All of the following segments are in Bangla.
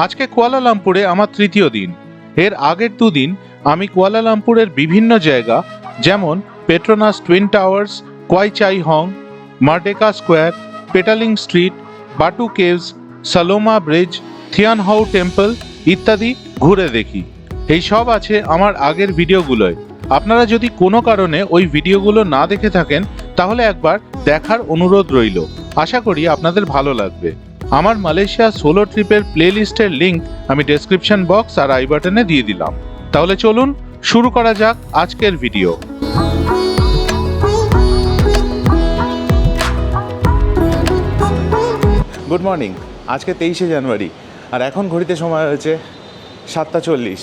আজকে কুয়ালালামপুরে আমার তৃতীয় দিন। এর আগের দুদিন আমি কুয়ালালামপুরের বিভিন্ন জায়গা যেমন Petronas twin Towers, Kwai Chai Hong, Merdeka Square, Petaling Street, Batu Caves, Saloma Bridge, Thean Hou Temple ইত্যাদি ঘুরে দেখি। এই সব আছে আমার আগের ভিডিওগুলোয়। আপনারা যদি কোনো কারণে ওই ভিডিওগুলো না দেখে থাকেন তাহলে একবার দেখার অনুরোধ রইল। আশা করি আপনাদের ভালো লাগবে। আমার মালয়েশিয়া সোলো ট্রিপের প্লেলিস্টের লিংক আমি ডেসক্রিপশন বক্স আর আই বাটনে দিয়ে দিলাম। তাহলে চলুন শুরু করা যাক আজকের ভিডিও। Good morning. আজকে 23শে জানুয়ারি আর এখন ঘড়িতে সময় হয়েছে 7:40।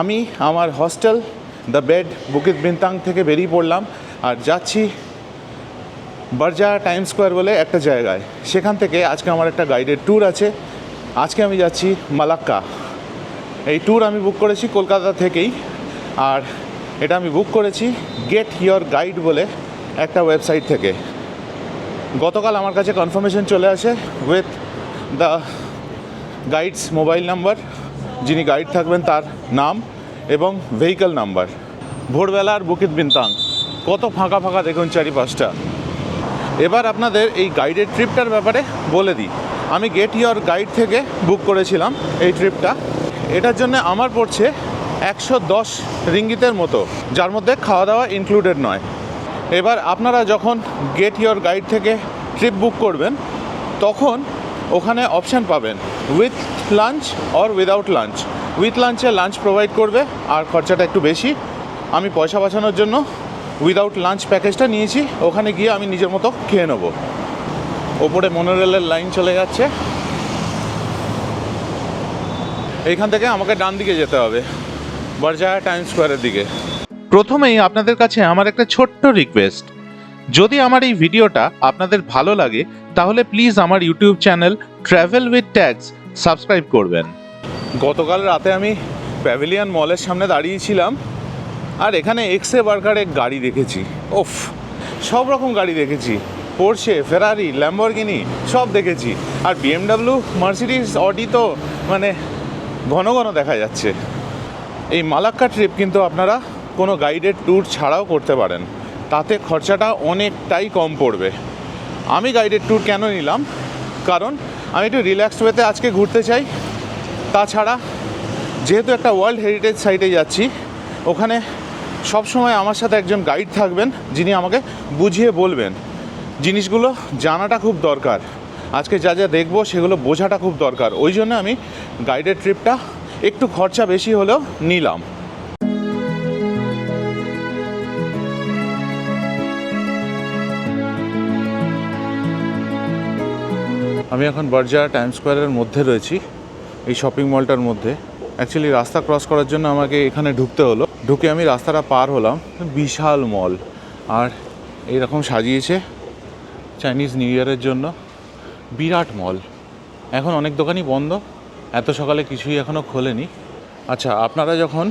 আমি আমার হস্টেল দ্য বেড বুকিত বিনতাং থেকে বেরিয়ে পড়লাম আর যাচ্ছি বারজায়া টাইম স্কোয়ার বলে একটা জায়গায়। সেখান থেকে আজকে আমার একটা গাইডেড ট্যুর আছে। আজকে আমি যাচ্ছি মালাক্কা। এই ট্যুর আমি বুক করেছি কলকাতা থেকেই, আর এটা আমি বুক করেছি গেট ইয়োর গাইড বলে একটা ওয়েবসাইট থেকে। গতকাল আমার কাছে কনফার্মেশন চলে আসে with the guides mobile number, যিনি গাইড থাকবেন তার নাম এবং ভেহিকল নাম্বার। ভোরবেলার বুকিত বিনতাং কত ফাঁকা ফাঁকা দেখুন চারিপাশটা। এবার আপনাদের এই গাইডের ট্রিপটার ব্যাপারে বলে দিই। আমি গেট ইয়োর গাইড থেকে বুক করেছিলাম এই ট্রিপটা। এটার জন্য আমার পড়ছে 110 রিঙ্গিতের মতো, যার মধ্যে খাওয়া দাওয়া ইনক্লুডেড নয়। এবার আপনারা যখন গেট ইয়োর গাইড থেকে ট্রিপ বুক করবেন তখন ওখানে অপশান পাবেন with lunch or without lunch. With লাঞ্চে লাঞ্চ প্রোভাইড করবে আর খরচাটা একটু বেশি। আমি পয়সা বাঁচানোর জন্য উইদাউট লাঞ্চ প্যাকেজটা নিয়েছি। ওখানে গিয়ে আমি নিজের মতো খেয়ে নেবো। ওপরে মনোরেলের লাইন চলে যাচ্ছে। এইখান থেকে আমাকে ডান দিকে যেতে হবে বারজায়া টাইম স্কোয়ারের দিকে। প্রথমেই আপনাদের কাছে আমার একটা ছোট্ট রিকোয়েস্ট, যদি আমার এই ভিডিওটা আপনাদের ভালো লাগে তাহলে প্লিজ আমার YouTube channel travel with tags subscribe করবেন। গতকাল রাতে আমি প্যাভিলিয়ন মলের সামনে দাঁড়িয়েছিলাম আর এখানে এক্সে বার্গারের গাড়ি দেখেছি। ওফ, সব রকম গাড়ি দেখেছি, পোর্শে, ফেরারি, ল্যাম্বরগিনি সব দেখেছি। আর বিএমডাব্লিউ, মার্সিডিজ, অডি তো মানে ঘন ঘন দেখা যাচ্ছে। এই মালাক্কা ট্রিপ কিন্তু আপনারা কোনো গাইডেড ট্যুর ছাড়াও করতে পারেন, তাতে খরচাটা অনেকটাই কম পড়বে। আমি গাইডেড ট্যুর কেন নিলাম, কারণ আমি একটু রিল্যাক্সড ওয়েতে আজকে ঘুরতে চাই। তাছাড়া যেহেতু একটা ওয়ার্ল্ড হেরিটেজ সাইটে যাচ্ছি, ওখানে সবসময় আমার সাথে একজন গাইড থাকবেন যিনি আমাকে বুঝিয়ে বলবেন। জিনিসগুলো জানাটা খুব দরকার। আজকে যা যা দেখবো সেগুলো বোঝাটা খুব দরকার। ওই জন্য আমি গাইডেড ট্রিপটা একটু খরচা বেশি হলেও নিলাম। আমি এখন বারজায়া টাইম স্কোয়ারের মধ্যে রয়েছি, এই শপিং মলটার মধ্যে। অ্যাকচুয়ালি রাস্তা ক্রস করার জন্য আমাকে এখানে ঢুকতে হলো। ঢুকে আমি রাস্তাটা পার হলাম। বিশাল মল, আর এইরকম সাজিয়েছে চাইনিজ নিউ ইয়ারের জন্য। বিরাট মল। এখন অনেক দোকানই বন্ধ, এত সকালে কিছুই এখনও খোলেনি। আচ্ছা, আপনারা যখন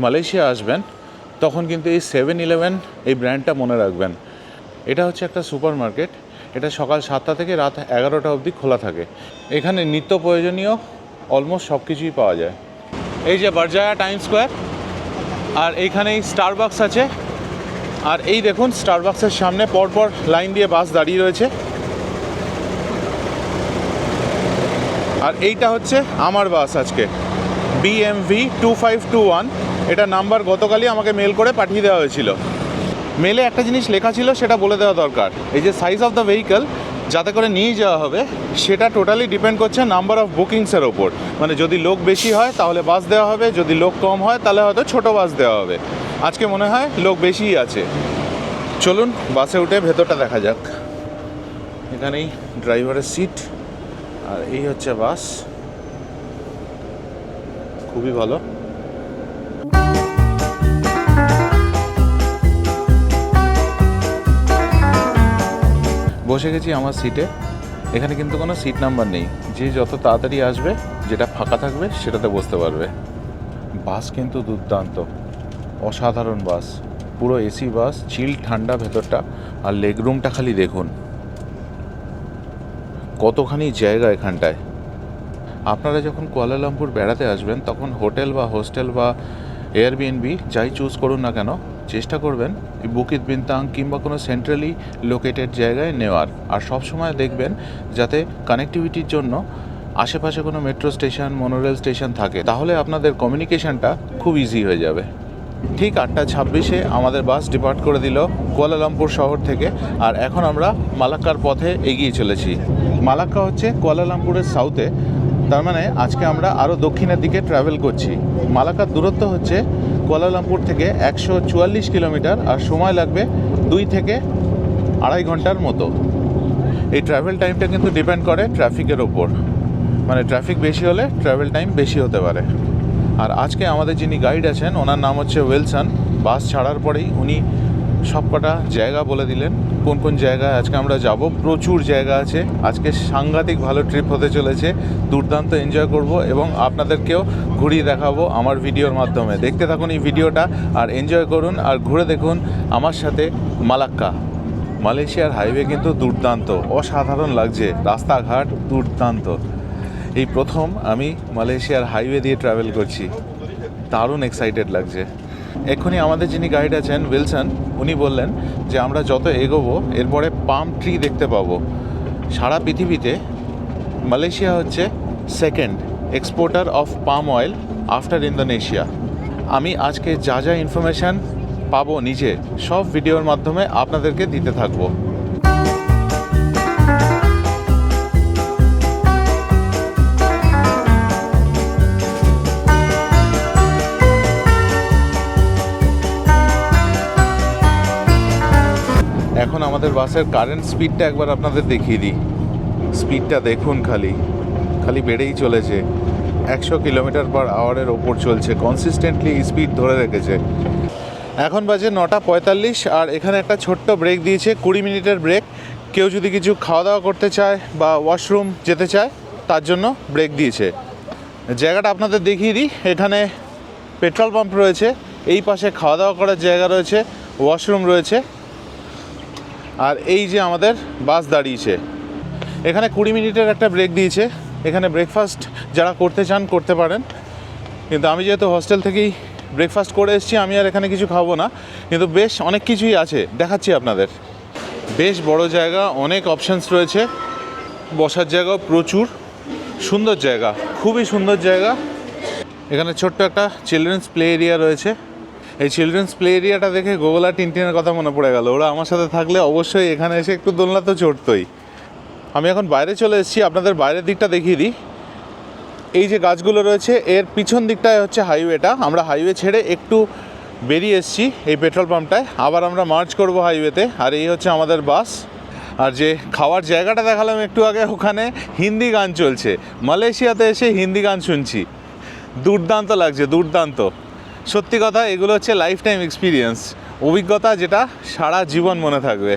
মালয়েশিয়া আসবেন তখন কিন্তু এই 7-Eleven এই ব্র্যান্ডটা মনে রাখবেন। এটা হচ্ছে একটা সুপার মার্কেট। এটা সকাল 7টা থেকে রাত 11টা অবধি খোলা থাকে। এখানে নিত্য প্রয়োজনীয় অলমোস্ট সব কিছুই পাওয়া যায়। এই যে বারজায়া টাইম স্কোয়ার, আর এইখানেই স্টারবাকস আছে। আর এই দেখুন স্টারবাক্সের সামনে পরপর লাইন দিয়ে বাস দাঁড়িয়ে রয়েছে। আর এইটা হচ্ছে আমার বাস আজকে, BMV 2521। এটা নাম্বার গতকালই আমাকে মেল করে পাঠিয়ে দেওয়া হয়েছিল। মেলে একটা জিনিস লেখা ছিল, সেটা বলে দেওয়া দরকার। এই যে সাইজ অফ দ্য ভেহিকল যাতে করে নিয়ে যাওয়া হবে সেটা টোটালি ডিপেন্ড করছে নাম্বার অফ বুকিংসের ওপর। মানে যদি লোক বেশি হয় তাহলে বাস দেওয়া হবে, যদি লোক কম হয় তাহলে হয়তো ছোটো বাস দেওয়া হবে। আজকে মনে হয় লোক বেশিই আছে। চলুন বাসে উঠে ভেতরটা দেখা যাক। এখানেই ড্রাইভারের সিট, আর এই হচ্ছে বাস। খুবই ভালো। বসে গেছি আমার সিটে। এখানে কিন্তু কোনো সিট নাম্বার নেই, যে যত তাড়াতাড়ি আসবে যেটা ফাঁকা থাকবে সেটাতে বসতে পারবে। বাস কিন্তু দুর্দান্ত, অসাধারণ বাস, পুরো এসি বাস, চিল ঠান্ডা ভেতরটা। আর লেগ রুমটা খালি দেখুন, কতখানি জায়গা এখানটায়। আপনারা যখন কুয়ালালামপুর বেড়াতে আসবেন তখন হোটেল বা হোস্টেল বা এয়ারবিএনবি যাই চুজ করুন না কেন, চেষ্টা করবেন বুকিত বিনতাং কিংবা কোনো সেন্ট্রালি লোকেটেড জায়গায় নেওয়ার। আর সবসময় দেখবেন যাতে কানেক্টিভিটির জন্য আশেপাশে কোনো মেট্রো স্টেশন, মনোরেল স্টেশন থাকে, তাহলে আপনাদের কমিউনিকেশনটা খুব ইজি হয়ে যাবে। ঠিক 8:26-এ আমাদের বাস ডিপার্ট করে দিল কুয়ালালামপুর শহর থেকে, আর এখন আমরা মালাক্কার পথে এগিয়ে চলেছি। মালাক্কা হচ্ছে কুয়ালালামপুরের সাউথে, তার মানে আজকে আমরা আরও দক্ষিণের দিকে ট্রাভেল করছি। মালাক্কার দূরত্ব হচ্ছে কুয়ালালামপুর থেকে 144 কিলোমিটার, আর সময় লাগবে 2 থেকে 2.5 ঘন্টার মতো। এই ট্রাভেল টাইমটা কিন্তু ডিপেন্ড করে ট্রাফিকের ওপর, মানে ট্রাফিক বেশি হলে ট্রাভেল টাইম বেশি হতে পারে। আর আজকে আমাদের যিনি গাইড আছেন ওনার নাম হচ্ছে উইলসন। বাস ছাড়ার পরেই উনি সবকটা জায়গা বলে দিলেন কোন কোন জায়গায় আজকে আমরা যাব। প্রচুর জায়গা আছে, আজকে সাংঘাতিক ভালো ট্রিপ হতে চলেছে, দুর্দান্ত এনজয় করব এবং আপনাদেরকেও ঘুরিয়ে দেখাবো আমার ভিডিওর মাধ্যমে। দেখতে থাকুন এই ভিডিওটা আর এনজয় করুন, আর ঘুরে দেখুন আমার সাথে মালাক্কা। মালয়েশিয়ার হাইওয়ে কিন্তু দুর্দান্ত, অসাধারণ লাগছে, রাস্তাঘাট দুর্দান্ত। এই প্রথম আমি মালয়েশিয়ার হাইওয়ে দিয়ে ট্রাভেল করছি, দারুণ এক্সাইটেড লাগছে। এক্ষুনি আমাদের যিনি গাইড আছেন উইলসন, উনি বললেন যে আমরা যত এগোবো এরপরে পাম ট্রি দেখতে পাবো। সারা পৃথিবীতে মালয়েশিয়া হচ্ছে second exporter of palm oil after Indonesia. আমি আজকে যা যা ইনফরমেশান পাবো নিজে সব ভিডিওর মাধ্যমে আপনাদেরকে দিতে থাকবো। এখন আমাদের বাসের কারেন্ট স্পিডটা একবার আপনাদের দেখিয়ে দিই। স্পিডটা দেখুন, খালি বেড়েই চলেছে, 100 কিলোমিটার/আওয়ারের ওপর চলছে, কনসিস্টেন্টলি স্পিড ধরে রেখেছে। এখন বাজে 9:45, আর এখানে একটা ছোট্ট ব্রেক দিয়েছে, 20 মিনিটের ব্রেক। কেউ যদি কিছু খাওয়া দাওয়া করতে চায় বা ওয়াশরুম যেতে চায় তার জন্য ব্রেক দিয়েছে। জায়গাটা আপনাদের দেখিয়ে দিই, এখানে পেট্রোল পাম্প রয়েছে, এই পাশে খাওয়া দাওয়া করার জায়গা রয়েছে, ওয়াশরুম রয়েছে, আর এই যে আমাদের বাস দাঁড়িয়েছে। এখানে 20 মিনিটের একটা ব্রেক দিয়েছে। এখানে ব্রেকফাস্ট যারা করতে চান করতে পারেন, কিন্তু আমি যেহেতু হস্টেল থেকেই ব্রেকফাস্ট করে এসেছি, আমি আর এখানে কিছু খাবো না। কিন্তু বেশ অনেক কিছুই আছে, দেখাচ্ছি আপনাদের। বেশ বড় জায়গা, অনেক অপশানস রয়েছে, বসার জায়গাও প্রচুর, সুন্দর জায়গা, খুবই সুন্দর জায়গা। এখানে ছোট্ট একটা চিলড্রেন্স প্লে এরিয়া রয়েছে। এই চিলড্রেন্স প্লে এরিয়াটা দেখে গোগোলা টিনটিনের কথা মনে পড়ে গেল। ওরা আমার সাথে থাকলে অবশ্যই এখানে এসে একটু দোলনা তো চড়তই। আমি এখন বাইরে চলে এসেছি, আপনাদের বাইরের দিকটা দেখিয়ে দিই। এই যে গাছগুলো রয়েছে এর পিছন দিকটায় হচ্ছে হাইওয়েটা। আমরা হাইওয়ে ছেড়ে একটু বেরিয়ে এসেছি এই পেট্রোল পাম্পটায়, আবার আমরা মার্চ করব হাইওয়েতে। আর এই হচ্ছে আমাদের বাস। আর যে খাওয়ার জায়গাটা দেখালাম একটু আগে, ওখানে হিন্দি গান চলছে। মালয়েশিয়াতে এসে হিন্দি গান শুনছি, দুর্দান্ত লাগছে, দুর্দান্ত। সত্যি কথা, এগুলো হচ্ছে লাইফ টাইম এক্সপিরিয়েন্স, অভিজ্ঞতা যেটা সারা জীবন মনে থাকবে।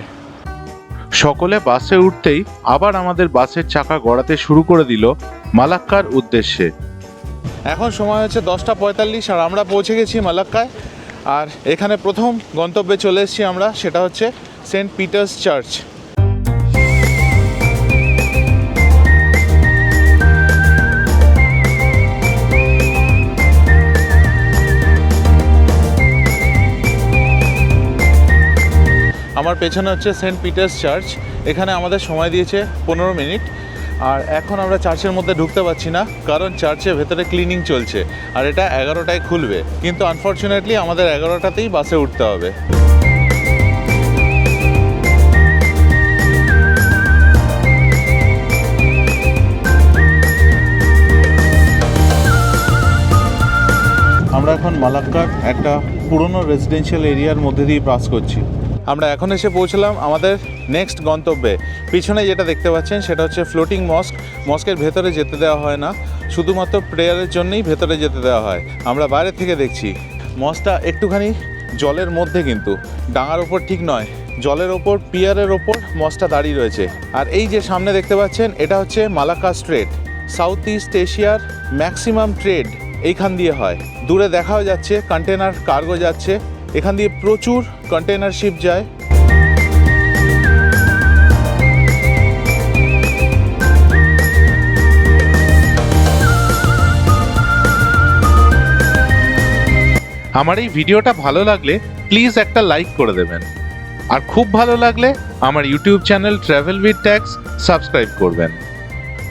সকলে বাসে উঠতেই আবার আমাদের বাসের চাকা গড়াতে শুরু করে দিল মালাক্কার উদ্দেশ্যে। এখন সময় হচ্ছে 10:45, আর আমরা পৌঁছে গেছি মালাক্কায়। আর এখানে প্রথম গন্তব্যে চলে এসেছি আমরা, সেটা হচ্ছে সেন্ট পিটার্স চার্চ। আমার পেছনে হচ্ছে সেন্ট পিটার্স চার্চ। এখানে আমাদের সময় দিয়েছে 15 মিনিট। আর এখন আমরা চার্চের মধ্যে ঢুকতে পারছি না, কারণ চার্চের ভেতরে ক্লিনিং চলছে, আর এটা 11টায় খুলবে। কিন্তু আনফর্চুনেটলি আমাদের 11টাতেই বাসে উঠতে হবে। আমরা এখন মালাক্কার একটা পুরনো রেসিডেন্সিয়াল এরিয়ার মধ্যে দিয়ে পাস করছি। আমরা এখন এসে পৌঁছলাম আমাদের নেক্সট গন্তব্যে। পিছনে যেটা দেখতে পাচ্ছেন সেটা হচ্ছে ফ্লোটিং মস্ক। মস্কের ভেতরে যেতে দেওয়া হয় না, শুধুমাত্র প্রেয়ারের জন্যই ভেতরে যেতে দেওয়া হয়। আমরা বাইরে থেকে দেখছি। মস্কটা একটুখানি জলের মধ্যে, কিন্তু ডাঙার ওপর ঠিক নয়, জলের ওপর, পিয়ারের ওপর মস্কটা দাঁড়িয়ে রয়েছে। আর এই যে সামনে দেখতে পাচ্ছেন এটা হচ্ছে মালাক্কা স্ট্রেট। সাউথ ইস্ট এশিয়ার ম্যাক্সিমাম ট্রেড এইখান দিয়ে হয়। দূরে দেখাও যাচ্ছে কন্টেনার কার্গো যাচ্ছে, এখান দিয়ে প্রচুর কন্টেনার শিপ যায়। আমার এই ভিডিওটা ভালো লাগলে প্লিজ একটা লাইক করে দেবেন, আর খুব ভালো লাগলে আমার YouTube channel travel with tax subscribe করবেন।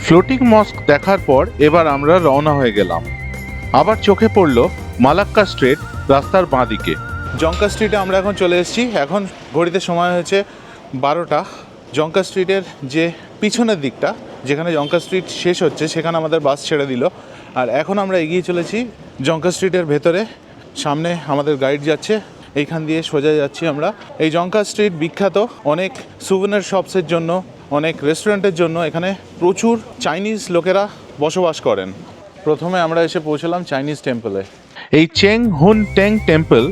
ফ্লোটিং মস্ক দেখার পর এবার আমরা রওনা হয়ে গেলাম। আবার চোখে পড়ল মালাক্কা স্ট্রিট রাস্তার বাঁদিকে। জঙ্কা স্ট্রিটে আমরা এখন চলে এসেছি। এখন ঘড়িতে সময় হয়েছে 12টা। জঙ্কা স্ট্রিটের যে পিছনের দিকটা, যেখানে জঙ্কা স্ট্রিট শেষ হচ্ছে, সেখানে আমাদের বাস ছেড়ে দিল। আর এখন আমরা এগিয়ে চলেছি জঙ্কা স্ট্রিটের ভেতরে। সামনে আমাদের গাইড যাচ্ছে, এইখান দিয়ে সোজা যাচ্ছি আমরা। এই জঙ্কা স্ট্রিট বিখ্যাত অনেক সুভেনির শপসের জন্য, অনেক রেস্টুরেন্টের জন্য। এখানে প্রচুর চাইনিজ লোকেরা বসবাস করেন। প্রথমে আমরা এসে পৌঁছলাম চাইনিজ টেম্পলে। এই চেং হুন ট্যাং টেম্পল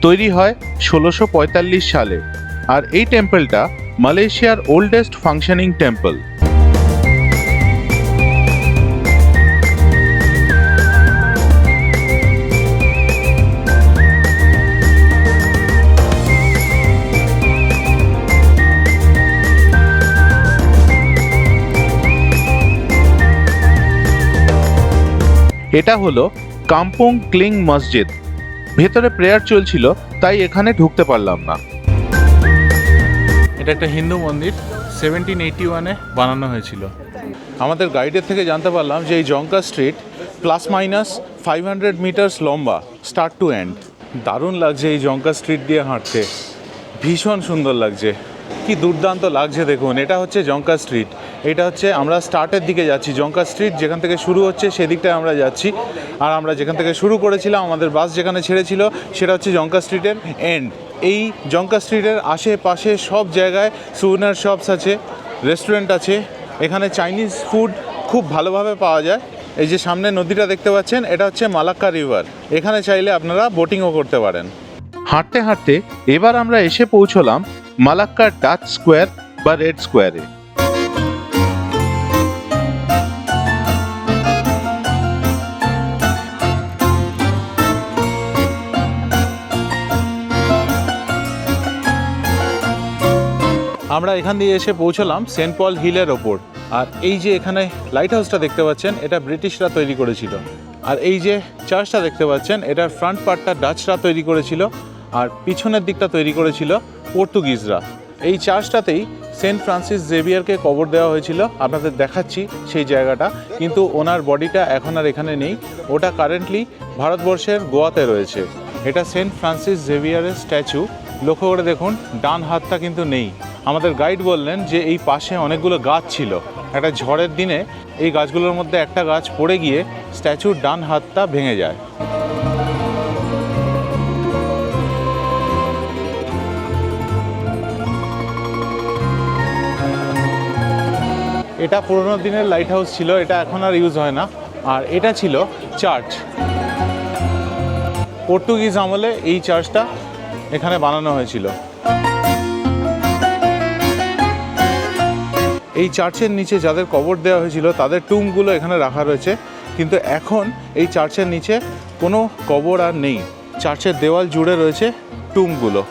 তৈরি হয় 1645 সালে, আর এই টেম্পলটা মালয়েশিয়ার ওল্ডেস্ট ফাংশনিং টেম্পল। এটা হলো কাম্পুং ক্লিং মসজিদ। ভেতরে প্রেয়ার চলছিল, তাই এখানে ঢুকতে পারলাম না। এটা একটা হিন্দু মন্দির, 1781-এ বানানো হয়েছিল। আমাদের গাইডের থেকে জানতে পারলাম যে এই জঙ্কা স্ট্রিট প্লাস মাইনাস 500 মিটার্স লম্বা, স্টার্ট টু এন্ড। দারুণ লাগছে এই জঙ্কা স্ট্রিট দিয়ে হাঁটতে, ভীষণ সুন্দর লাগছে, কি দুর্দান্ত লাগছে দেখুন। এটা হচ্ছে জঙ্কা স্ট্রিট, এটা হচ্ছে আমরা স্টার্টের দিকে যাচ্ছি। জঙ্কা স্ট্রিট যেখান থেকে শুরু হচ্ছে সেদিকটায় আমরা যাচ্ছি। আর আমরা যেখান থেকে শুরু করেছিলাম, আমাদের বাস যেখানে ছেড়েছিল, সেটা হচ্ছে জঙ্কা স্ট্রিটের এন্ড। এই জঙ্কা স্ট্রিটের আশেপাশে সব জায়গায় সুভেনির শপস আছে, রেস্টুরেন্ট আছে। এখানে চাইনিজ ফুড খুব ভালোভাবে পাওয়া যায়। এই যে সামনে নদীটা দেখতে পাচ্ছেন, এটা হচ্ছে মালাক্কা রিভার। এখানে চাইলে আপনারা বোটিংও করতে পারেন। হাঁটতে হাঁটতে এবার আমরা এসে পৌঁছলাম মালাক্কার ডাচ স্কোয়ার বা রেড স্কোয়ারে। আমরা এখান দিয়ে এসে পৌঁছলাম সেন্ট পল হিলের ওপর। আর এই যে এখানে লাইট হাউসটা দেখতে পাচ্ছেন, এটা ব্রিটিশরা তৈরি করেছিল। আর এই যে চার্চটা দেখতে পাচ্ছেন, এটার ফ্রন্ট পার্টটা ডাচরা তৈরি করেছিল, আর পিছনের দিকটা তৈরি করেছিল পর্তুগিজরা। এই চার্চটাতেই সেন্ট ফ্রান্সিস জেভিয়ারকে কবর দেওয়া হয়েছিল। আপনাদের দেখাচ্ছি সেই জায়গাটা, কিন্তু ওনার বডিটা এখন আর এখানে নেই। ওটা কারেন্টলি ভারতবর্ষের গোয়াতে রয়েছে। এটা সেন্ট ফ্রান্সিস জেভিয়ারের স্ট্যাচু। লক্ষ্য করে দেখুন, ডান হাতটা কিন্তু নেই। আমাদের গাইড বললেন যে এই পাশে অনেকগুলো গাছ ছিল। একটা ঝড়ের দিনে এই গাছগুলোর মধ্যে একটা গাছ পড়ে গিয়ে স্ট্যাচুর ডান হাতটা ভেঙে যায়। এটা পুরোনো দিনের লাইট হাউস ছিল, এটা এখন আর ইউজ হয় না। আর এটা ছিল চার্চ। পর্তুগিজ আমলে এই চার্চটা এখানে বানানো হয়েছিল। এই চার্চের নিচে যাদের কবর দেওয়া হয়েছিল তাদের টুমগুলো এখানে রাখা রয়েছে, কিন্তু এখন এই চার্চের নিচে কোনো কবর আর নেই। চার্চের দেওয়াল জুড়ে রয়েছে টুমগুলো।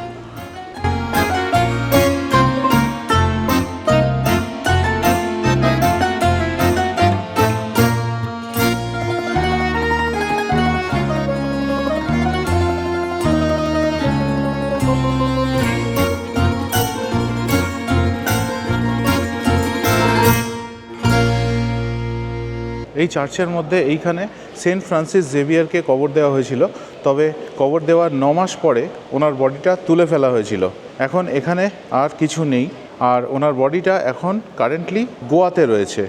এই চার্চের মধ্যে এইখানে সেন্ট ফ্রান্সিস জেভিয়ারকে কবর দেওয়া হয়েছিল, তবে কবর দেওয়ার 9 মাস পরে ওনার বডিটা তুলে ফেলা হয়েছিল। এখন এখানে আর কিছু নেই, আর ওনার বডিটা এখন কারেন্টলি গোয়াতে রয়েছে।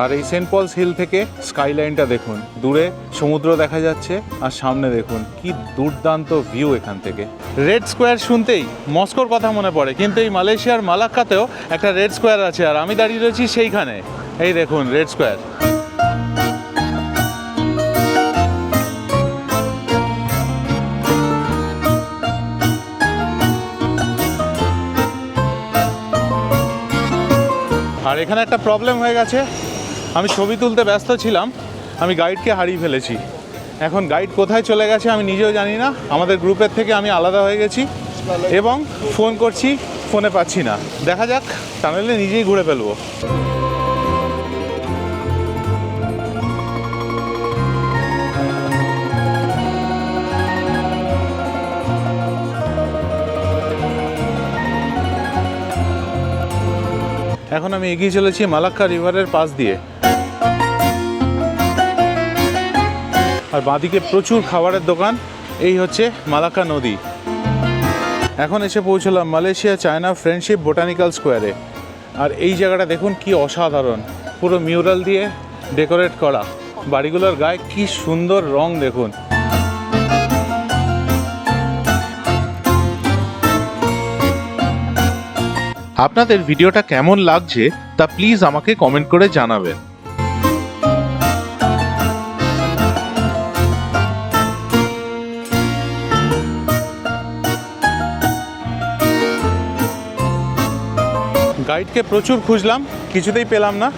আর এই সেন্ট পলস হিল থেকে স্কাইলাইনটা দেখুন, দূরে সমুদ্র দেখা যাচ্ছে, আর সামনে দেখুন কি দুর্দান্ত ভিউ এখান থেকে। রেড স্কোয়ার শুনতেই মস্কোর কথা মনে পড়ে, কিন্তু এই মালয়েশিয়ার মালাক্কাতেও একটা রেড স্কোয়ার আছে, আর আমি দাঁড়িয়ে রয়েছি সেইখানে। এই দেখুন রেড স্কোয়ার। আর এখানে একটা প্রবলেম হয়ে গেছে, আমি ছবি তুলতে ব্যস্ত ছিলাম, আমি গাইডকে হারিয়ে ফেলেছি। এখন গাইড কোথায় চলে গেছে আমি নিজেও জানি না। আমাদের গ্রুপের থেকে আমি আলাদা হয়ে গেছি এবং ফোন করছি, ফোনে পাচ্ছি না। দেখা যাক, টানেলে নিজেই ঘুরে ফেলবো। এখন আমি এগিয়ে চলেছি মালাক্কা রিভারের পাশ দিয়ে, আর বাঁদিকে প্রচুর খাবারের দোকান। এই হচ্ছে মালাক্কা নদী। এখন এসে পৌঁছলাম মালয়েশিয়া চায়না ফ্রেন্ডশিপ বোটানিক্যাল স্কোয়ারে। আর এই জায়গাটা দেখুন কি অসাধারণ, পুরো মিউরাল দিয়ে ডেকোরেট করা। বাড়িগুলোর গায়ে কি সুন্দর রং দেখুন। আপনাদের ভিডিওটা কেমন লাগছে তা প্লিজ আমাকে কমেন্ট করে জানাবেন। গাইডকে প্রচুর খুঁজলাম, কিছুতেই পেলাম না।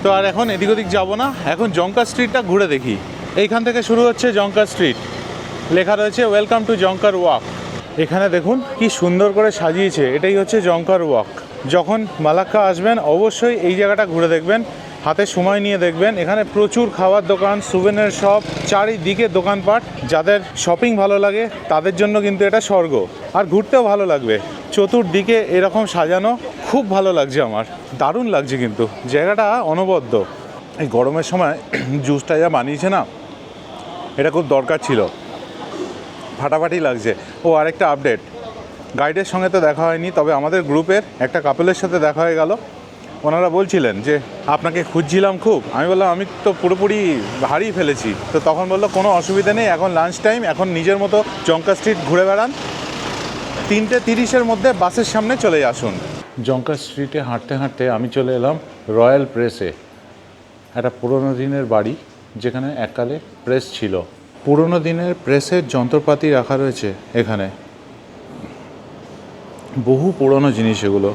তো আর এখন এদিক ওদিক যাবো না, এখন জংকার স্ট্রিটটা ঘুরে দেখি। এইখান থেকে শুরু হচ্ছে জংকার স্ট্রিট, লেখা রয়েছে ওয়েলকাম টু জংকার ওয়াক। এখানে দেখুন কি সুন্দর করে সাজিয়েছে, এটাই হচ্ছে জংকার ওয়াক। যখন মালাক্কা আসবেন অবশ্যই এই জায়গাটা ঘুরে দেখবেন, হাতে সময় নিয়ে দেখবেন। এখানে প্রচুর খাবার দোকান, সুভেনির শপ, চারিদিকে দোকানপাট। যাদের শপিং ভালো লাগে তাদের জন্য কিন্তু এটা স্বর্গ, আর ঘুরতেও ভালো লাগবে। চতুর্দিকে এরকম সাজানো, খুব ভালো লাগছে আমার, দারুণ লাগছে। কিন্তু জায়গাটা অনবদ্য। এই গরমের সময় জুসটা যা বানিয়েছে না, এটা খুব দরকার ছিল, ফাটাফাটি লাগছে। ও আরেকটা আপডেট, গাইডের সঙ্গে তো দেখা হয়নি, তবে আমাদের গ্রুপের একটা কাপলের সাথে দেখা হয়ে গেল। ওনারা বলছিলেন যে আপনাকে খুঁজছিলাম খুব। আমি বললাম আমি তো পুরোপুরি হারিয়ে ফেলেছি। তো তখন বললো কোনো অসুবিধা নেই, এখন লাঞ্চ টাইম, এখন নিজের মতো জংকার স্ট্রিট ঘুরে বেড়ান, 3:30-এর মধ্যে বাসের সামনে চলে আসুন। জংকার স্ট্রিটে হাঁটতে হাঁটতে আমি চলে এলাম রয়্যাল প্রেসে। একটা পুরোনো দিনের বাড়ি যেখানে এককালে প্রেস ছিল। পুরোনো দিনের প্রেসের যন্ত্রপাতি রাখা রয়েছে এখানে, বহু পুরনো জিনিস এগুলো।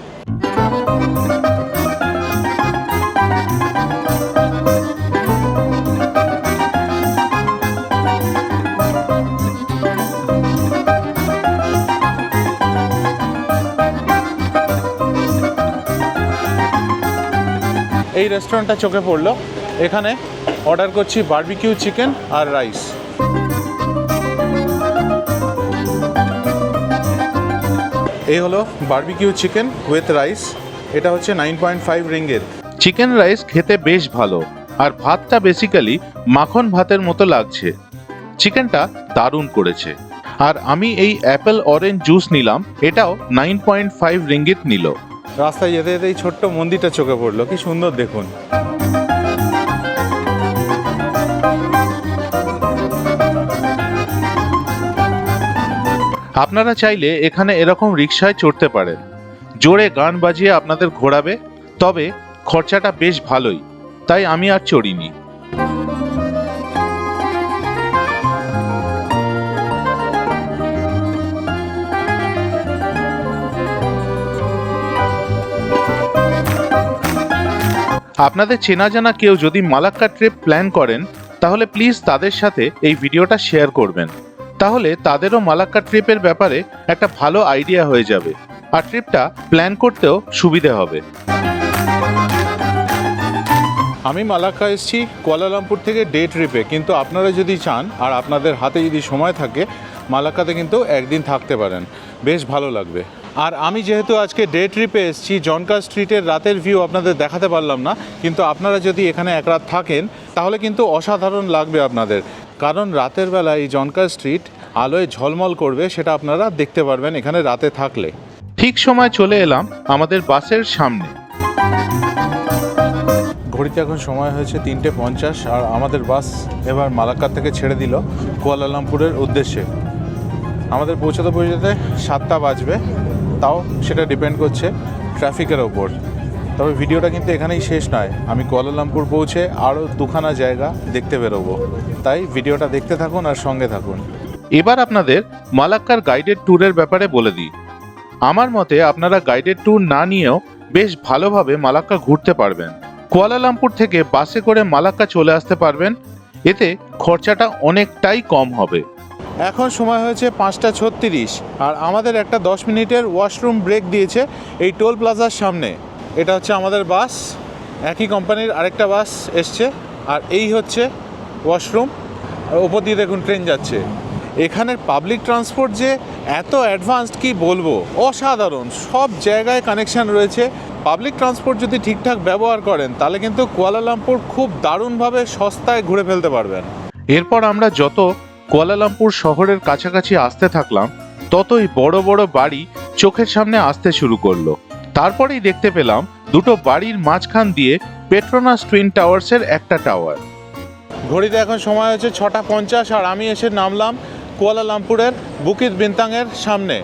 এই রেস্টুরেন্টটা চোখে পড়লো, এখানে অর্ডার করছি বারবিকিউ চিকেন আর রাইস। এই হলো বারবিকিউ চিকেন উইথ রাইস, এটা হচ্ছে 9.5 রিঙ্গিত। চিকেন রাইস খেতে বেশ ভালো, আর ভাতটা বেসিক্যালি মাখন ভাতের মতো লাগছে। চিকেনটা দারুণ করেছে। আর আমি এই অ্যাপেল অরেঞ্জ জুস নিলাম, এটাও 9.5 রিঙ্গিত নিল। রাস্তায় যেতে যেতে এই ছোট্ট মন্দিরটা চোখে পড়লো, কি সুন্দর দেখুন। আপনারা চাইলে এখানে এরকম রিকশায় চড়তে পারেন, জোরে গান বাজিয়ে আপনাদের ঘোরাবে। তবে খরচাটা বেশ ভালোই, তাই আমি আর চড়িনি। আপনাদের চেনা জানা কেউ যদি মালাক্কা ট্রিপ প্ল্যান করেন তাহলে প্লিজ তাদের সাথে এই ভিডিওটা শেয়ার করবেন, তাহলে তাদেরও মালাক্কা ট্রিপের ব্যাপারে একটা ভালো আইডিয়া হয়ে যাবে, আর ট্রিপটা প্ল্যান করতেও সুবিধে হবে। আমি মালাক্কা এসেছি কুয়ালালামপুর থেকে ডে ট্রিপে, কিন্তু আপনারা যদি চান আর আপনাদের হাতে যদি সময় থাকে মালাক্কাতে কিন্তু একদিন থাকতে পারেন, বেশ ভালো লাগবে। আর আমি যেহেতু আজকে ডে ট্রিপে এসেছি, জংকার স্ট্রিটের রাতের ভিউ আপনাদের দেখাতে পারলাম না, কিন্তু আপনারা যদি এখানে এক রাত থাকেন তাহলে কিন্তু অসাধারণ লাগবে আপনাদের। কারণ রাতের বেলা এই জংকার স্ট্রিট আলোয় ঝলমল করবে, সেটা আপনারা দেখতে পারবেন এখানে রাতে থাকলে। ঠিক সময় চলে এলাম আমাদের বাসের সামনে। ঘড়িতে এখন সময় হয়েছে 3:50, আর আমাদের বাস এবার মালাক্কা থেকে ছেড়ে দিল কুয়ালালামপুরের উদ্দেশ্যে। আমাদের পৌঁছাতে 7টা বাজবে, তাও সেটা ডিপেন্ড করছে ট্রাফিকের ওপর। তবে ভিডিওটা কিন্তু এখানেই শেষ নয়, আমি কুয়ালালামপুর পৌঁছে আরও 2খানা জায়গা দেখতে বেরোবো, তাই ভিডিওটা দেখতে থাকুন আর সঙ্গে থাকুন। এবার আপনাদের মালাক্কার গাইডেড ট্যুরের ব্যাপারে বলে দিই। আমার মতে আপনারা গাইডেড ট্যুর না নিয়েও বেশ ভালোভাবে মালাক্কা ঘুরতে পারবেন। কুয়ালালামপুর থেকে বাসে করে মালাক্কা চলে আসতে পারবেন। এতে খরচাটা অনেকটাই কম হবে। এখন সময় হয়েছে 5:36 আর আমাদের একটা 10 মিনিটের ওয়াশরুম ব্রেক দিয়েছে এই টোল প্লাজার সামনে। এটা হচ্ছে আমাদের বাস, একই কোম্পানির আরেকটা বাস এসছে, আর এই হচ্ছে ওয়াশরুম। আর ওপর দিয়ে দেখুন ট্রেন যাচ্ছে। এখানের পাবলিক ট্রান্সপোর্ট যে এত অ্যাডভান্সড কি বলবো, অসাধারণ। সব জায়গায় কানেকশান রয়েছে। পাবলিক ট্রান্সপোর্ট যদি ঠিকঠাক ব্যবহার করেন তাহলে কিন্তু কুয়ালালামপুর খুব দারুণভাবে সস্তায় ঘুরে ফেলতে পারবেন। এরপর আমরা যত কুয়ালালামপুর শহরের কাছাকাছি আসতে থাকলাম ততই বড় বড় বাড়ি চোখের সামনে আসতে শুরু করলো। তারপরেই দেখতে পেলাম দুটো বাড়ির মাঝখান দিয়ে পেট্রোনাস টুইন টাওয়ার্সের একটা টাওয়ার। ঘড়িতে এখন সময় হচ্ছে 6:50 আর আমি এসে নামলাম কুয়ালালামপুরের বুকিত বিন্তাংয়ের সামনে।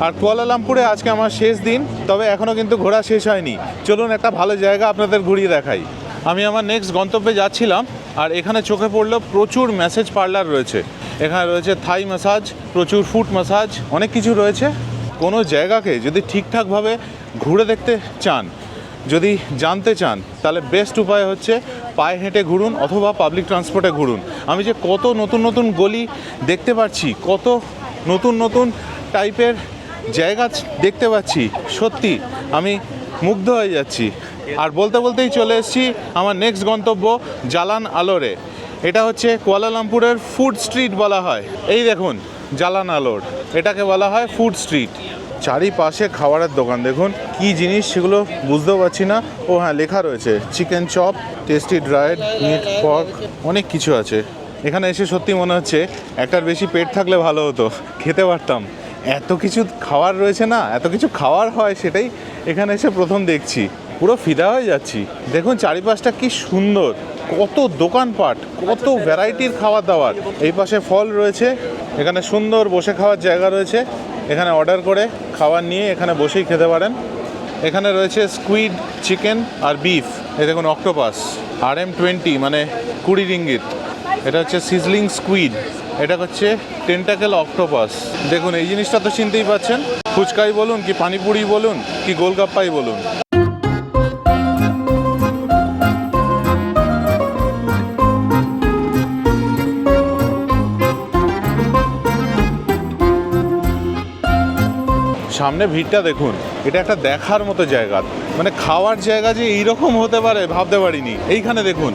আর কুয়ালালামপুরে আজকে আমার শেষ দিন, তবে এখনও কিন্তু ঘোরা শেষ হয়নি। চলুন একটা ভালো জায়গা আপনাদের ঘুরিয়ে দেখাই। আমি আমার নেক্সট গন্তব্যে যাচ্ছিলাম, আর এখানে চোখে পড়লো প্রচুর ম্যাসেজ পার্লার রয়েছে। এখানে রয়েছে থাই ম্যাসাজ, প্রচুর ফুট ম্যাসাজ, অনেক কিছু রয়েছে। কোনো জায়গাকে যদি ঠিকঠাকভাবে ঘুরে দেখতে চান, যদি জানতে চান, তাহলে বেস্ট উপায় হচ্ছে পায়ে হেঁটে ঘুরুন অথবা পাবলিক ট্রান্সপোর্টে ঘুরুন। আমি যে কত নতুন নতুন গলি দেখতে পাচ্ছি, কত নতুন নতুন টাইপের জায়গা দেখতে পাচ্ছি, সত্যি আমি মুগ্ধ হয়ে যাচ্ছি। আর বলতে বলতেই চলে এসেছি আমার নেক্সট গন্তব্য জালান আলোরে। এটা হচ্ছে কুয়ালালামপুরের ফুড স্ট্রিট বলা হয়। এই দেখুন জালান আলোর, এটাকে বলা হয় ফুড স্ট্রিট। চারিপাশে খাবারের দোকান, দেখুন কি জিনিস সেগুলো বুঝতেও পারছি না। ও হ্যাঁ, লেখা রয়েছে chicken chop, tasty dried meat, pork, অনেক কিছু আছে। এখানে এসে সত্যি মনে হচ্ছে একটার বেশি পেট থাকলে ভালো হতো, খেতে পারতাম। এত কিছু খাবার রয়েছে না, এত কিছু খাওয়ার হয়, সেটাই এখানে এসে প্রথম দেখছি। পুরো ফিদা হয়ে যাচ্ছি। দেখুন চারিপাশটা কি সুন্দর, কত দোকানপাট, কত ভ্যারাইটির খাবার দাবার। এই পাশে ফল রয়েছে, এখানে সুন্দর বসে খাওয়ার জায়গা রয়েছে। এখানে অর্ডার করে খাবার নিয়ে এখানে বসেই খেতে পারেন। এখানে রয়েছে স্কুইড, চিকেন আর বিফ। এই দেখুন অক্টোপাস, RM20 মানে 20 রিঙ্গিত। এটা হচ্ছে সিজলিং স্কুইড, এটা হচ্ছে টেন্টাকেল অক্টোপাস। দেখুন এই জিনিসটা তো চিনতেই পাচ্ছেন, ফুচকাই বলুন কি পানিপুরি বলুন কি গোলগাপ্পাই বলুন। সামনে ভিড়টা দেখুন, এটা একটা দেখার মতো জায়গা। মানে খাওয়ার জায়গা যে এইরকম হতে পারে ভাবতে পারিনি। এইখানে দেখুন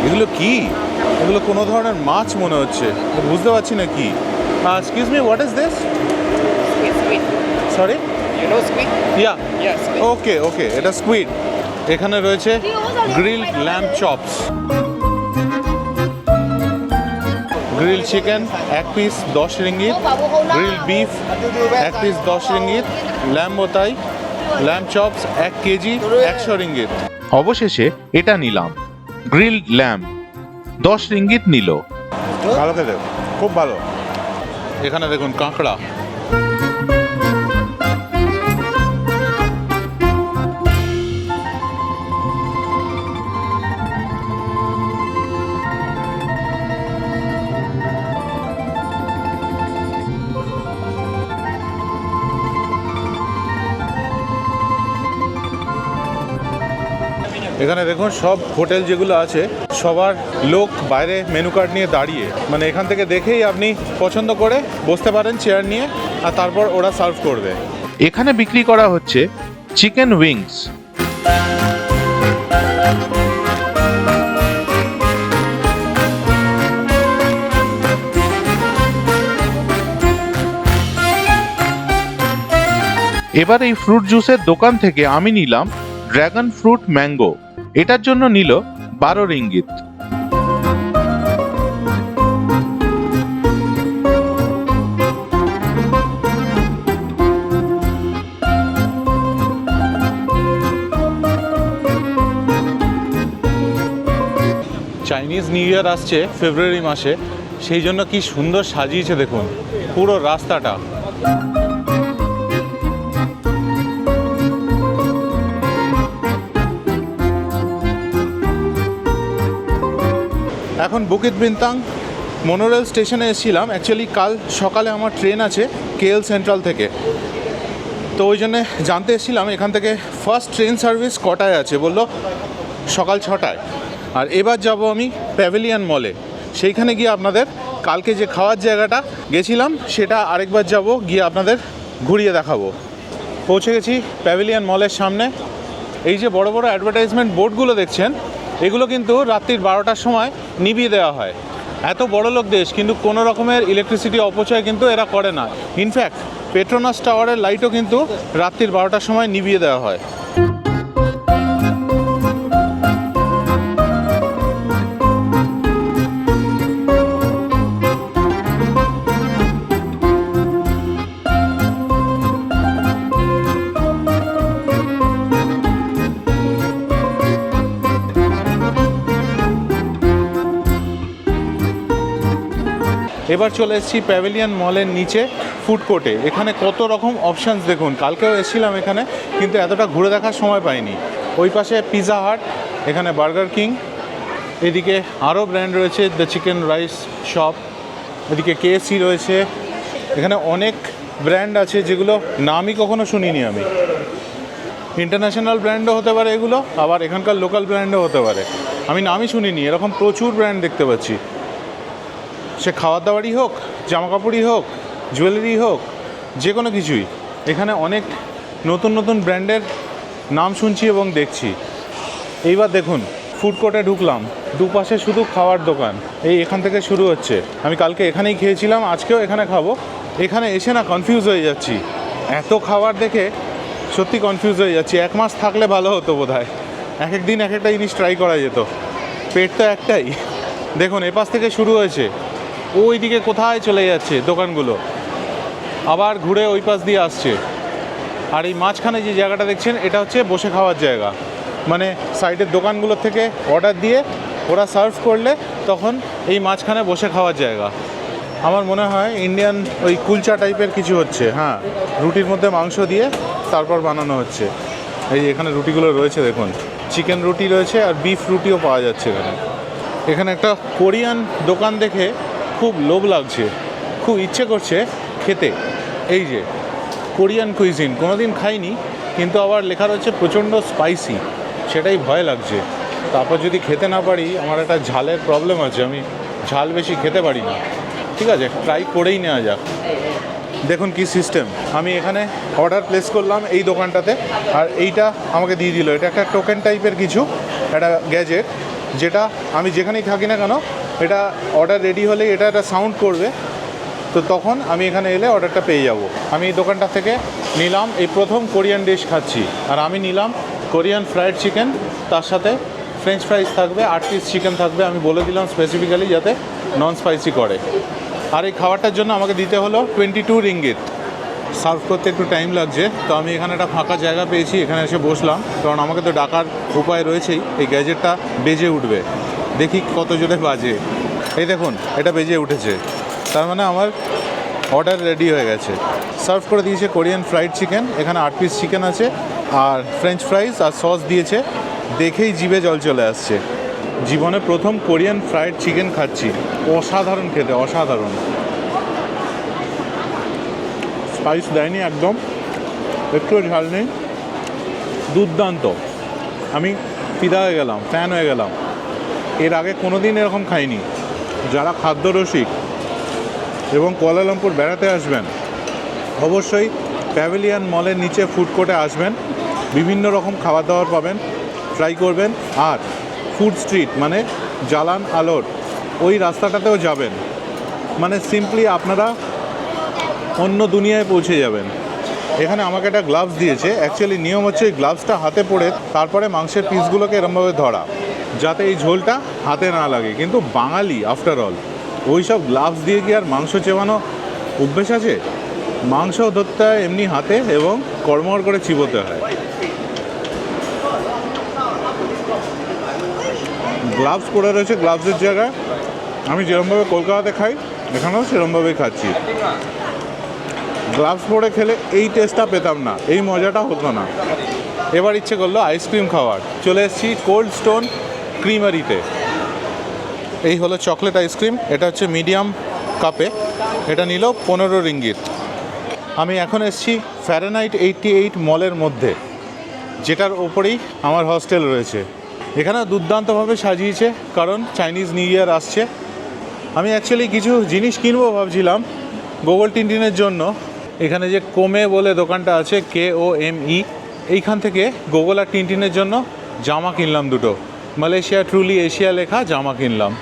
এগুলো কি, এগুলো কোনো ধরনের মাছ মনে হচ্ছে, বুঝতে পারছি না কি। Excuse me, what is this? Squid. Sorry, You know squid? Yeah, Yeah, squid. ওকে ওকে, এটা স্কুইড। এখানে রয়েছে grill lamb chops, grill chicken 1 piece 10 ringgit, grill beef 1 piece 10 ringgit, lamb তাই, ল্যাম্ব চপস 1 কেজি 100 রিঙ্গিত। অবশেষে এটা নিলাম, গ্রিলড ল্যাম্ব, 10 রিঙ্গিত নিল। ভালো খেতে, খুব ভালো। এখানে দেখুন কাঁকড়া, এখানে দেখুন সব হোটেল যেগুলো আছে সবার লোক বাইরে মেনু কার্ড নিয়ে দাঁড়িয়ে, মানে এখান থেকে দেখেই আপনি পছন্দ করে বসতে পারেন চেয়ার নিয়ে, আর তারপর ওরা সার্ভ করবে। এখানে বিক্রি করা হচ্ছে চিকেন উইংস। এবার এই ফ্রুট জুসের দোকান থেকে আমি নিলাম ড্রাগন ফ্রুট ম্যাঙ্গো, এটার জন্য নিল 12 রিঙ্গিত। চাইনিজ নিউ ইয়ার আসছে ফেব্রুয়ারি মাসে, সেই জন্য কি সুন্দর সাজিয়েছে দেখুন পুরো রাস্তাটা। এখন বুকিত বিন্তাং মনোরেল স্টেশনে এসেছিলাম। অ্যাকচুয়ালি কাল সকালে আমার ট্রেন আছে KL সেন্ট্রাল থেকে, তো ওই জন্যে জানতে এসেছিলাম এখান থেকে ফার্স্ট ট্রেন সার্ভিস কটায় আছে। বললো সকাল 6টায়। আর এবার যাব আমি প্যাভিলিয়ন মলে। সেইখানে গিয়ে আপনাদের কালকে যে খাওয়ার জায়গাটা গেছিলাম সেটা আরেকবার যাব, গিয়ে আপনাদের ঘুরিয়ে দেখাবো। পৌঁছে গেছি প্যাভিলিয়ন মলের সামনে। এই যে বড় বড় অ্যাডভার্টাইজমেন্ট বোর্ডগুলো দেখছেন, এগুলো কিন্তু রাত্রির 12টার সময় নিভিয়ে দেওয়া হয়। এত বড় লোক দেশ, কিন্তু কোনো রকমের ইলেকট্রিসিটি অপচয় কিন্তু এরা করে না। ইনফ্যাক্ট পেট্রোনাস টাওয়ারের লাইটও কিন্তু রাত্রির 12টার সময় নিভিয়ে দেওয়া হয়। এবার চলে এসেছি প্যাভিলিয়ন মলের নিচে ফুড কোর্টে। এখানে কত রকম অপশানস দেখুন। কালকেও এসেছিলাম এখানে, কিন্তু এতটা ঘুরে দেখার সময় পাইনি। ওই পাশে পিৎজা হাট, এখানে বার্গার কিং, এদিকে আরও ব্র্যান্ড রয়েছে, দ্য চিকেন রাইস শপ, এদিকে KFC রয়েছে। এখানে অনেক ব্র্যান্ড আছে যেগুলো নামই কখনো শুনিনি আমি। ইন্টারন্যাশনাল ব্র্যান্ডও হতে পারে এগুলো, আবার এখানকার লোকাল ব্র্যান্ডও হতে পারে, আমি নামই শুনিনি। এরকম প্রচুর ব্র্যান্ড দেখতে পাচ্ছি, সে খাবার দাবারই হোক, জামা কাপড়ই হোক, জুয়েলারি হোক, যে কোনো কিছুই। এখানে অনেক নতুন নতুন ব্র্যান্ডের নাম শুনছি এবং দেখছি। এইবার দেখুন ফুড কোর্টে ঢুকলাম, দুপাশে শুধু খাওয়ার দোকান। এখান থেকে শুরু হচ্ছে। আমি কালকে এখানেই খেয়েছিলাম, আজকেও এখানে খাবো। এখানে এসে না কনফিউজ হয়ে যাচ্ছি, এত খাবার দেখে সত্যি কনফিউজ হয়ে যাচ্ছি। 1 মাস থাকলে ভালো হতো বোধহয়, এক এক দিন এক একটা জিনিস ট্রাই করা যেত। পেট তো একটাই। দেখুন এপাশ থেকে শুরু হয়েছে, ওই দিকে কোথায় চলে যাচ্ছে দোকানগুলো, আবার ঘুরে ওই পাশ দিয়ে আসছে। আর এই মাঝখানে যে জায়গাটা দেখছেন, এটা হচ্ছে বসে খাওয়ার জায়গা। মানে সাইডের দোকানগুলো থেকে অর্ডার দিয়ে ওরা সার্ভ করলে তখন এই মাঝখানে বসে খাওয়ার জায়গা। আমার মনে হয় ইন্ডিয়ান ওই কুলচা টাইপের কিছু হচ্ছে। হ্যাঁ, রুটির মধ্যে মাংস দিয়ে তারপর বানানো হচ্ছে। এই যে এখানে রুটিগুলো রয়েছে দেখুন, চিকেন রুটি রয়েছে আর বিফ রুটিও পাওয়া যাচ্ছে এখানে। এখানে একটা কোরিয়ান দোকান দেখে খুব লোভ লাগছে, খুব ইচ্ছে করছে খেতে। এই যে কোরিয়ান কুইজিন, কোনোদিন খাইনি, কিন্তু আবার লেখা রয়েছে প্রচণ্ড স্পাইসি, সেটাই ভয় লাগছে। তারপর যদি খেতে না পারি, আমার একটা ঝালের প্রবলেম আছে, আমি ঝাল বেশি খেতে পারি না। ঠিক আছে, ট্রাই করেই নেওয়া যাক। দেখুন কি সিস্টেম, আমি এখানে অর্ডার প্লেস করলাম এই দোকানটাতে, আর এইটা আমাকে দিয়ে দিল। এটা একটা টোকেন টাইপের কিছু, একটা গ্যাজেট, যেটা আমি যেখানেই থাকি না কেন, এটা অর্ডার রেডি হলেই এটা একটা সাউন্ড করবে, তো তখন আমি এখানে এলে অর্ডারটা পেয়ে যাব। আমি এই দোকানটা থেকে নিলাম, এই প্রথম কোরিয়ান ডিশ খাচ্ছি। আর আমি নিলাম কোরিয়ান ফ্রাইড চিকেন, তার সাথে ফ্রেঞ্চ ফ্রাইস থাকবে, 8 পিস চিকেন থাকবে। আমি বলে দিলাম স্পেসিফিক্যালি যাতে নন স্পাইসি করে। আর এই খাবারটার জন্য আমাকে দিতে হলো 22 রিঙ্গিত। সার্ভ করতে একটু টাইম লাগছে, তো আমি এখানে একটা ফাঁকা জায়গা পেয়েছি, এখানে এসে বসলাম, কারণ আমাকে তো ডাকার উপায় রয়েছেই। এই গ্যাজেটটা বেজে উঠবে, দেখি কত জোরে বাজে। এই দেখুন এটা বেজে উঠেছে, তার মানে আমার অর্ডার রেডি হয়ে গেছে। সার্ভ করে দিয়েছে কোরিয়ান ফ্রাইড চিকেন, এখানে 8 পিস চিকেন আছে আর ফ্রেঞ্চ ফ্রাইস আর সস দিয়েছে। দেখেই জিভে জল চলে আসছে। জীবনে প্রথম কোরিয়ান ফ্রাইড চিকেন খাচ্ছি, অসাধারণ খেতে, অসাধারণ। স্পাইস দেয়নি একদম, একটু ঝাল নেই, দুর্দান্ত। আমি ফিদা হয়ে গেলাম, ফ্যান হয়ে গেলাম। এর আগে কোনো দিন এরকম খাইনি। যারা খাদ্যরসিক এবং কুয়ালালামপুর বেড়াতে আসবেন, অবশ্যই প্যাভিলিয়ন মলের নিচে ফুড কোর্টে আসবেন। বিভিন্ন রকম খাবার দাবার পাবেন, ট্রাই করবেন। আর ফুড স্ট্রিট মানে জালান আলোর ওই রাস্তাটাতেও যাবেন, মানে সিম্পলি আপনারা অন্য দুনিয়ায় পৌঁছে যাবেন। এখানে আমাকে একটা গ্লাভস দিয়েছে। অ্যাকচুয়ালি নিয়ম হচ্ছে এই গ্লাভসটা হাতে পরে তারপরে মাংসের পিসগুলোকে এরমভাবে ধরা, যাতে এই ঝোলটা হাতে না লাগে। কিন্তু বাঙালি আফটার অল, ওই সব গ্লাভস দিয়ে কি আর মাংস চেবানো অভ্যেস আছে? মাংস ধরতে হয় এমনি হাতে এবং কড়মড় করে চিবোতে হয়। গ্লাভস পরে রয়েছে, গ্লাভসের জায়গায় আমি যেরকমভাবে কলকাতাতে খাই এখানেও সেরকমভাবেই খাচ্ছি। গ্লাভস পরে খেলে এই টেস্টটা পেতাম না, এই মজাটা হতো না। এবার ইচ্ছে করলো আইসক্রিম খাওয়ার। চলে এসেছি কোল্ড স্টোন ক্রিমারিতে। এই হলো চকলেট আইসক্রিম, এটা হচ্ছে মিডিয়াম কাপে, এটা নিল 15 রিঙ্গিত। আমি এখন এসেছি ফ্যারেনহাইট 88 মলের মধ্যে, যেটার ওপরেই আমার হস্টেল রয়েছে। এখানে দুর্দান্তভাবে সাজিয়েছে, কারণ চাইনিজ নিউ ইয়ার আসছে। আমি অ্যাকচুয়ালি কিছু জিনিস কিনবো ভাবছিলাম গোগল টিনটিনের জন্য। এখানে যে কোমে বলে দোকানটা আছে, KOME, এইখান থেকে গোগল আর টিনটিনের জন্য জামা কিনলাম দুটো। মালয়েশিয়া ট্রুলি এশিয়া লেখা জামা কিনলাম।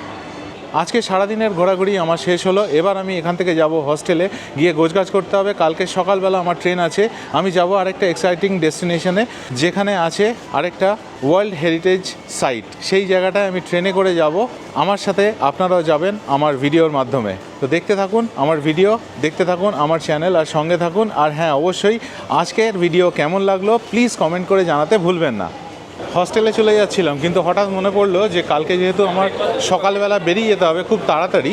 আজকে সারাদিনের ঘোরাঘুরি আমার শেষ হলো। এবার আমি এখান থেকে যাব হস্টেলে, গিয়ে গোছগাছ করতে হবে। কালকে সকালবেলা আমার ট্রেন আছে, আমি যাব আরেকটা এক্সাইটিং ডেস্টিনেশনে, যেখানে আছে আরেকটা ওয়ার্ল্ড হেরিটেজ সাইট। সেই জায়গাটায় আমি ট্রেনে করে যাব। আমার সাথে আপনারাও যাবেন আমার ভিডিওর মাধ্যমে। তো দেখতে থাকুন আমার ভিডিও, দেখতে থাকুন আমার চ্যানেল, আর সঙ্গে থাকুন। আর হ্যাঁ, অবশ্যই আজকের ভিডিও কেমন লাগলো প্লিজ কমেন্ট করে জানাতে ভুলবেন না। হস্টেলে চলে যাচ্ছিলাম, কিন্তু হঠাৎ মনে পড়লো যে কালকে যেহেতু আমার সকালবেলা বেরিয়ে যেতে হবে খুব তাড়াতাড়ি,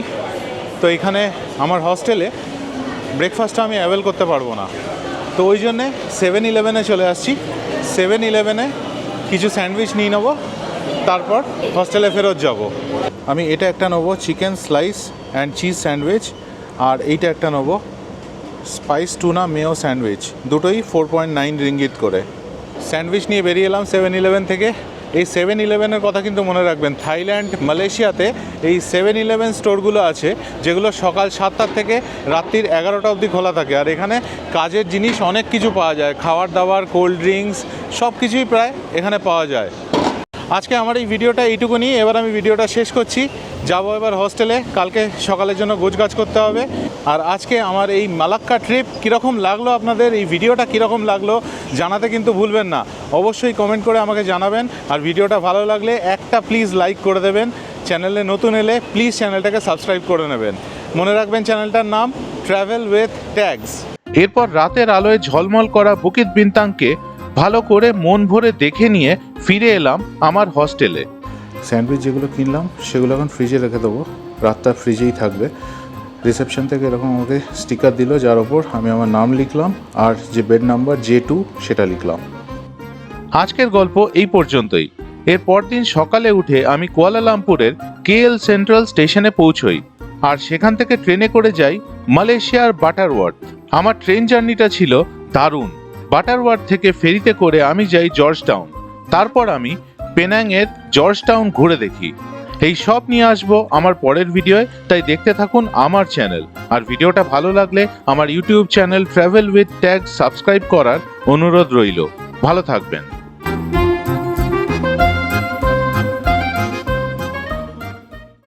তো এখানে আমার হস্টেলে ব্রেকফাস্টটা আমি অ্যাভেল করতে পারবো না। তো ওই জন্যে 7-Eleven চলে আসছি। 7-Eleven কিছু স্যান্ডউইচ নিয়ে নেবো, তারপর হস্টেলে ফেরত যাব। আমি এটা একটা নেবো, chicken slice and cheese sandwich, আর এইটা একটা নেবো স্পাইস টুনা মেয়ো স্যান্ডউইচ। দুটোই 4.9 রিঙ্গিত করে। স্যান্ডউইচ নিয়ে বেরিয়ে এলাম 7-Eleven থেকে। এই 7-Eleven কথা কিন্তু মনে রাখবেন, থাইল্যান্ড মালয়েশিয়াতে এই 7-Eleven স্টোরগুলো আছে যেগুলো সকাল 7টা থেকে রাত্রির 11টা অবধি খোলা থাকে। আর এখানে কাজের জিনিস অনেক কিছু পাওয়া যায়, খাবার দাবার, কোল্ড ড্রিঙ্কস সব কিছুই প্রায় এখানে পাওয়া যায়। আজকে আমার এই ভিডিওটা এইটুকুনি। এবার আমি ভিডিওটা শেষ করছি, যাবো এবার হস্টেলে। কালকে সকালের জন্য গোছগাছ করতে হবে। আর আজকে আমার এই মালাক্কা ট্রিপ কীরকম লাগলো, আপনাদের এই ভিডিওটা কীরকম লাগলো জানাতে কিন্তু ভুলবেন না। অবশ্যই কমেন্ট করে আমাকে জানাবেন। আর ভিডিওটা ভালো লাগলে একটা প্লিজ লাইক করে দেবেন। চ্যানেলে নতুন এলে প্লিজ চ্যানেলটাকে সাবস্ক্রাইব করে নেবেন। মনে রাখবেন চ্যানেলটার নাম ট্রাভেল উইথ ট্যাগস। এরপর রাতের আলোয় ঝলমল করা বুকিত বিনতাংকে ভালো করে মন ভরে দেখে নিয়ে ফিরে এলাম আমার হস্টেলে। স্যান্ডউইচ যেগুলো কিনলাম সেগুলো এখন ফ্রিজে রেখে দেবো, রাতটা ফ্রিজেই থাকবে। রিসেপশন থেকে এরকম আমাকে স্টিকার দিল, যার ওপর আমি আমার নাম লিখলাম আর যে বেড নাম্বার J2 সেটা লিখলাম। আজকের গল্প এই পর্যন্তই। এর পরদিন সকালে উঠে আমি কুয়ালালামপুরের KL সেন্ট্রাল স্টেশনে পৌঁছই, আর সেখান থেকে ট্রেনে করে যাই মালয়েশিয়ার বাটারওয়ার্থ। আমার ট্রেন জার্নিটা ছিল দারুণ। বাটারওয়ার্থ থেকে ফেরিতে করে আমি যাই জর্জ টাউন, তারপর আমি পেনাংয়ের জর্জ টাউন ঘুরে দেখি। এই সব নিয়ে আসবো আমার পরের ভিডিওয়, তাই দেখতে থাকুন আমার চ্যানেল। আর ভিডিওটা ভালো লাগলে আমার YouTube channel travel with tag subscribe করার অনুরোধ রইল। ভালো থাকবেন।